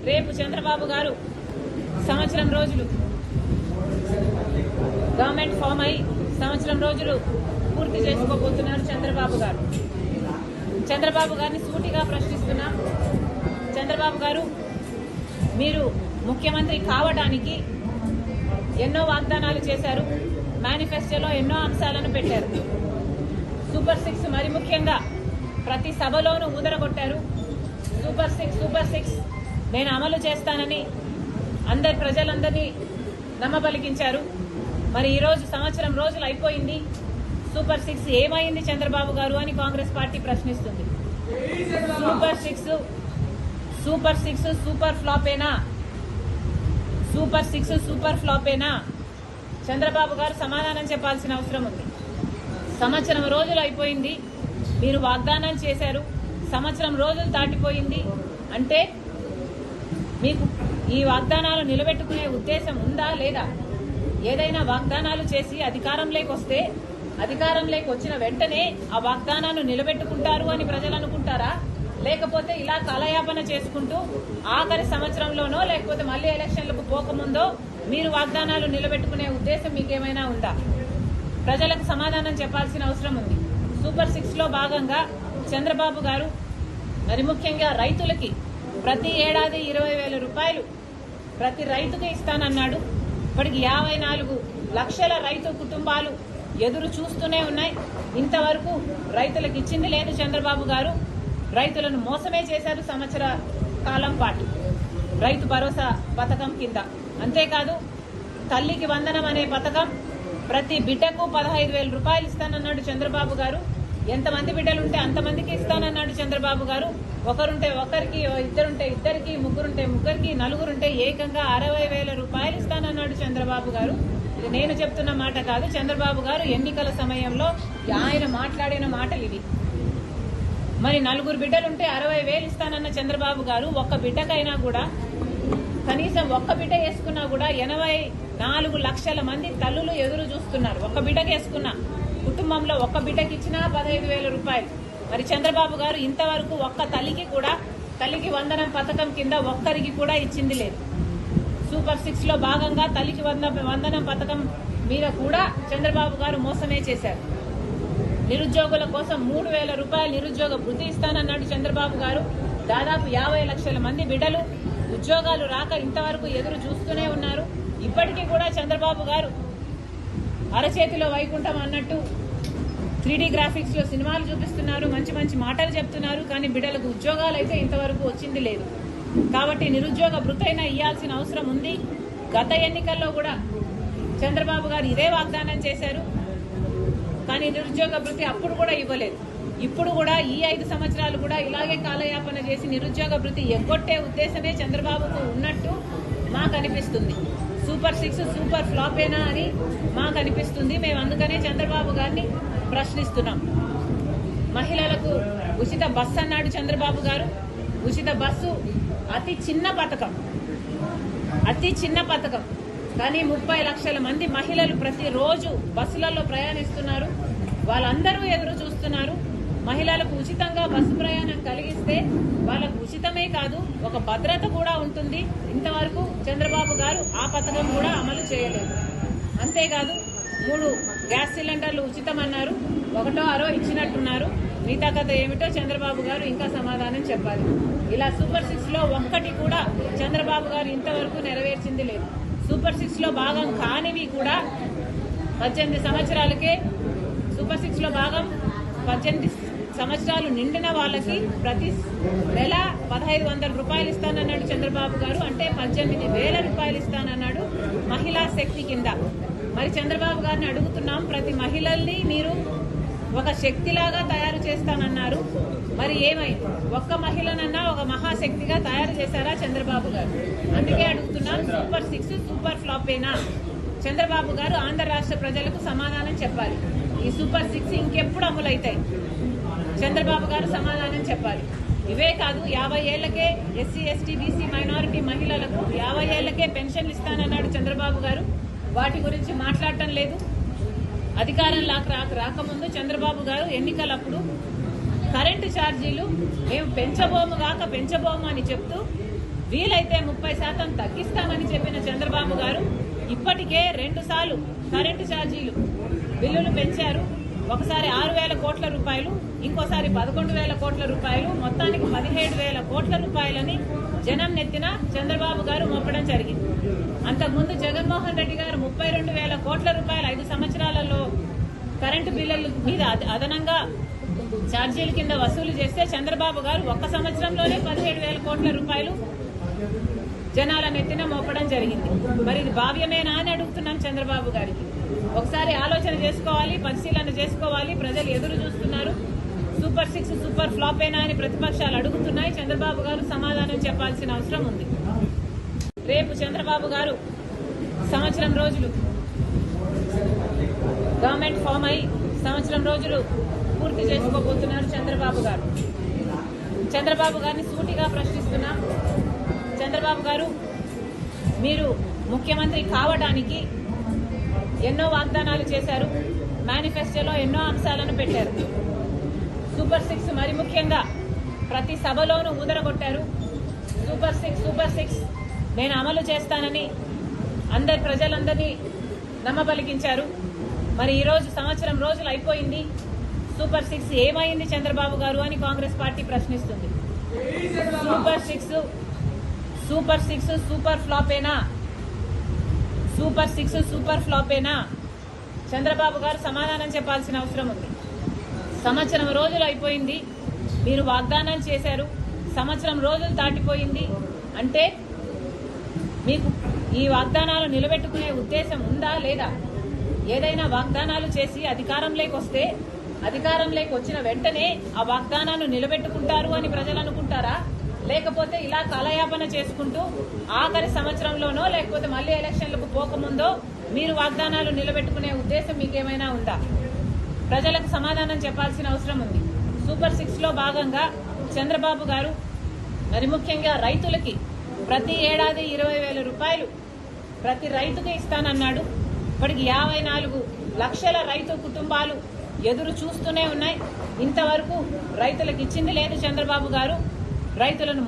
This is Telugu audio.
రేపు చంద్రబాబు గారు సంవత్సరం రోజులు గవర్నమెంట్ ఫామ్ అయి సంవత్సరం రోజులు పూర్తి చేసుకోబోతున్నారు చంద్రబాబు గారు. చంద్రబాబు గారిని సూటిగా ప్రశ్నిస్తున్నాం. చంద్రబాబు గారు, మీరు ముఖ్యమంత్రి కావడానికి ఎన్నో వాగ్దానాలు చేశారు. మేనిఫెస్టోలో ఎన్నో అంశాలను పెట్టారు. సూపర్ 6 మరి ముఖ్యంగా ప్రతి సభలోనూ ఊదరగొట్టారు. సూపర్ సిక్స్ నేను అమలు చేస్తానని ప్రజలందరినీ నమ్మబలికించారు. మరి ఈరోజు సంవత్సరం రోజులు అయిపోయింది. సూపర్ 6 ఏమైంది చంద్రబాబు గారు అని కాంగ్రెస్ పార్టీ ప్రశ్నిస్తుంది. సూపర్ సిక్స్ సూపర్ ఫ్లాపేనా? సూపర్ ఫ్లాపేనా? చంద్రబాబు గారు సమాధానం చెప్పాల్సిన అవసరం ఉంది. సంవత్సరం రోజులు అయిపోయింది. మీరు వాగ్దానం చేశారు. సంవత్సరం రోజులు దాటిపోయింది. అంటే మీకు ఈ వాగ్దానాలు నిలబెట్టుకునే ఉద్దేశం ఉందా లేదా? ఏదైనా వాగ్దానాలు చేసి అధికారంలోకి వచ్చిన వెంటనే ఆ వాగ్దానాన్ని నిలబెట్టుకుంటారు అని ప్రజలు అనుకుంటారా? లేకపోతే ఇలా కాలయాపన చేసుకుంటూ ఆఖరి సంవత్సరంలోనో లేకపోతే మళ్లీ ఎలక్షన్లకు పోకముందో మీరు వాగ్దానాలు నిలబెట్టుకునే ఉద్దేశం మీకేమైనా ఉందా? ప్రజలకు సమాధానం చెప్పాల్సిన అవసరం ఉంది. సూపర్ 6లో భాగంగా చంద్రబాబు గారు మరి ముఖ్యంగా రైతులకి ప్రతి ఏడాది 20,000 రూపాయలు ప్రతి రైతుకి ఇస్తానన్నాడు. ఇప్పటికి 54 లక్షల రైతు కుటుంబాలు ఎదురు చూస్తూనే ఉన్నాయి. ఇంతవరకు రైతులకు ఇచ్చింది లేదు చంద్రబాబు గారు. రైతులను మోసమే చేశారు సంవత్సర కాలం పాటు రైతు భరోసా పథకం కింద. అంతేకాదు తల్లికి వందనం అనే పథకం ప్రతి బిడ్డకు 15,000 రూపాయలు ఇస్తానన్నాడు చంద్రబాబు గారు. ఎంతమంది బిడ్డలుంటే అంతమందికి ఇస్తానన్నాడు చంద్రబాబు గారు. ఒకరుంటే ఒకరికి, ఇద్దరుంటే ఇద్దరికి, ముగ్గురుంటే ముగ్గురికి, నలుగురుంటే ఏకంగా 60,000 రూపాయలు ఇస్తానన్నాడు చంద్రబాబు గారు. ఇది నేను చెప్తున్న మాట కాదు. చంద్రబాబు గారు ఎన్నికల సమయంలో ఆయన మాట్లాడిన మాటలు ఇవి. మరి నలుగురు బిడ్డలుంటే 60,000 ఇస్తానన్న చంద్రబాబు గారు ఒక్క బిడ్డకైనా కూడా కనీసం ఒక్క బిడ్డ వేసుకున్నా కూడా 84 లక్షల మంది తల్లులు ఎదురు చూస్తున్నారు. ఒక్క బిడ్డకి వేసుకున్న కుటుంబంలో ఒక్క బిడ్డకి ఇచ్చినా 15,000 రూపాయలు. మరి చంద్రబాబు గారు ఇంతవరకు ఒక్క తల్లికి వందనం పథకం కింద ఒక్కరికి కూడా ఇచ్చింది లేదు. సూపర్ 6లో భాగంగా తల్లికి వందనం పథకం మీద కూడా చంద్రబాబు గారు మోసమే చేశారు. నిరుద్యోగుల కోసం 3,000 రూపాయలు నిరుద్యోగ భృతి ఇస్తానన్నాడు చంద్రబాబు గారు. దాదాపు 50 లక్షల మంది బిడ్డలు ఉద్యోగాలు రాక ఇంతవరకు ఎదురు చూస్తూనే ఉన్నారు. ఇప్పటికీ కూడా చంద్రబాబు గారు అరచేతిలో వైకుంఠం అన్నట్టు 3D గ్రాఫిక్స్ లో సినిమాలు చూపిస్తున్నారు, మంచి మంచి మాటలు చెప్తున్నారు. కానీ బిడ్డలకు ఉద్యోగాలు అయితే ఇంతవరకు వచ్చింది లేదు. కాబట్టి నిరుద్యోగ భృతైనా ఇవ్వాల్సిన అవసరం ఉంది. గత ఎన్నికల్లో కూడా చంద్రబాబు గారు ఇదే వాగ్దానం చేశారు. కానీ నిరుద్యోగ భృతి అప్పుడు కూడా ఇవ్వలేదు. ఇప్పుడు కూడా ఈ 5 సంవత్సరాలు కూడా ఇలాగే కాలయాపన చేసి నిరుద్యోగ భృతి ఎగ్గొట్టే ఉద్దేశమే చంద్రబాబుకు ఉన్నట్టు మాకు అనిపిస్తుంది. సూపర్ 6 సూపర్ ఫ్లాపేనా అని మాకు అనిపిస్తుంది. మేము అందుకనే చంద్రబాబు గారిని ప్రశ్నిస్తున్నాం. మహిళలకు ఉచిత బస్సు అన్నాడు చంద్రబాబు గారు. ఉచిత బస్సు అతి చిన్న పథకం. కానీ 30 లక్షల మంది మహిళలు ప్రతిరోజు బస్సులలో ప్రయాణిస్తున్నారు. వాళ్ళందరూ ఎదురు చూస్తున్నారు. మహిళలకు ఉచితంగా బస్సు ప్రయాణం కలిగిస్తే వాళ్ళకు ఉచితమే కాదు, ఒక భద్రత కూడా ఉంటుంది. ఇంతవరకు చంద్రబాబు గారు ఆ పథకం కూడా అమలు చేయలేదు. అంతేకాదు 3 గ్యాస్ సిలిండర్లు ఉచితమన్నారు. 1ో 6 ఇచ్చినట్టున్నారు. మిగతా కథ ఏమిటో చంద్రబాబు గారు ఇంకా సమాధానం చెప్పాలి. ఇలా సూపర్ 6లో ఒక్కటి కూడా చంద్రబాబు గారు ఇంతవరకు నెరవేర్చింది లేదు. సూపర్ 6లో భాగం కానివి కూడా 18 సంవత్సరాలకే సూపర్ 6లో భాగం 18 సంవత్సరాలు నిండిన వాళ్ళకి ప్రతి నెల 1,500 రూపాయలు ఇస్తానన్నాడు చంద్రబాబు గారు. అంటే 18,000 రూపాయలు ఇస్తానన్నాడు మహిళా శక్తి కింద. మరి చంద్రబాబు గారిని అడుగుతున్నాం, ప్రతి మహిళల్ని మీరు ఒక శక్తిలాగా తయారు చేస్తానన్నారు. మరి ఏమైంది? ఒక్క మహిళనన్నా ఒక మహాశక్తిగా తయారు చేశారా చంద్రబాబు గారు? అందుకే అడుగుతున్నాం, సూపర్ 6 సూపర్ ఫ్లాపేనా? చంద్రబాబు గారు ఆంధ్ర రాష్ట్ర ప్రజలకు సమాధానం చెప్పాలి. ఈ సూపర్ 6 ఇంకెప్పుడు అమలవుతాయి? చంద్రబాబు గారు సమాధానం చెప్పాలి. ఇవే కాదు, 50 ఏళ్లకే ఎస్సీ ఎస్టీ బీసీ మైనారిటీ మహిళలకు 50 ఏళ్లకే పెన్షన్లు ఇస్తానన్నాడు చంద్రబాబు గారు. వాటి గురించి మాట్లాడటం లేదు. అధికారం రాకముందు చంద్రబాబు గారు ఎన్నికలప్పుడు కరెంటు ఛార్జీలు మేము పెంచబోము అని చెప్తూ వీలైతే 30% తగ్గిస్తామని చెప్పిన చంద్రబాబు గారు ఇప్పటికే 2 సార్లు కరెంటు ఛార్జీలు బిల్లులు పెంచారు. ఒకసారి 6,000 కోట్ల రూపాయలు, ఇంకోసారి 11,000 కోట్ల రూపాయలు, మొత్తానికి 17,000 కోట్ల రూపాయలని జనం నెత్తిన చంద్రబాబు గారు మోపడం జరిగింది. అంతకుముందు జగన్మోహన్ రెడ్డి గారు 32,000 కోట్ల రూపాయలు 5 సంవత్సరాలలో కరెంటు బిల్లుల మీద అదనంగా ఛార్జీల కింద వసూలు చేస్తే చంద్రబాబు గారు ఒక్క సంవత్సరంలోనే 17,000 కోట్ల రూపాయలు జనాల నెత్తిన మోపడం జరిగింది. మరి ఇది భావ్యమేనా అని అడుగుతున్నాం చంద్రబాబు గారికి. ఒకసారి ఆలోచన చేసుకోవాలి, పరిశీలన చేసుకోవాలి. ప్రజలు ఎదురు చూస్తున్నారు. సూపర్ 6 సూపర్ ఫ్లాపేనా అని ప్రతిపక్షాలు అడుగుతున్నాయి. చంద్రబాబు గారు సమాధానం చెప్పాల్సిన అవసరం ఉంది. రేపు చంద్రబాబు గారు సంవత్సరం రోజులు గవర్నమెంట్ ఫామ్ అయి సంవత్సరం రోజులు పూర్తి చేసుకోబోతున్నారు చంద్రబాబు గారు. చంద్రబాబు గారిని సూటిగా ప్రశ్నిస్తున్నాం. చంద్రబాబు గారు, మీరు ముఖ్యమంత్రి కావడానికి ఎన్నో వాగ్దానాలు చేశారు. మేనిఫెస్టోలో ఎన్నో అంశాలను పెట్టారు. సూపర్ 6 మరి ముఖ్యంగా ప్రతి సభలోనూ ఊదరగొట్టారు. సూపర్ 6 నేను అమలు చేస్తానని ప్రజలందరినీ నమ్మబలికించారు. మరి ఈరోజు సంవత్సరం రోజులు అయిపోయింది. సూపర్ 6 ఏమైంది చంద్రబాబు గారు అని కాంగ్రెస్ పార్టీ ప్రశ్నిస్తుంది. సూపర్ 6 సూపర్ ఫ్లాపేనా? సూపర్ 6 సూపర్ ఫ్లాపేనా? చంద్రబాబు గారు సమాధానం చెప్పాల్సిన అవసరం ఉంది. సంవత్సరం రోజులు అయిపోయింది. మీరు వాగ్దానాలు చేశారు. సంవత్సరం రోజులు దాటిపోయింది. అంటే మీకు ఈ వాగ్దానాలు నిలబెట్టుకునే ఉద్దేశం ఉందా లేదా? ఏదైనా వాగ్దానాలు చేసి అధికారంలోకి వస్తే అధికారంలోకి వచ్చిన వెంటనే ఆ వాగ్దానాలు నిలబెట్టుకుంటారు అని ప్రజలు అనుకుంటారా? లేకపోతే ఇలా కాలయాపన చేసుకుంటూ ఆఖరి సంవత్సరంలోనో లేకపోతే మళ్లీ ఎలక్షన్లకు పోకముందో మీరు వాగ్దానాలు నిలబెట్టుకునే ఉద్దేశం మీకేమైనా ఉందా? ప్రజలకు సమాధానం చెప్పాల్సిన అవసరం ఉంది. సూపర్ 6 లో భాగంగా చంద్రబాబు గారు మరి ముఖ్యంగా రైతులకి ప్రతి ఏడాది 20,000 రూపాయలు ప్రతి రైతుకి ఇస్తానన్నాడు. ఇప్పటికి 54 లక్షల రైతు కుటుంబాలు ఎదురు చూస్తూనే ఉన్నాయి. ఇంతవరకు రైతులకు ఇచ్చింది లేదు చంద్రబాబు గారు. రైతులను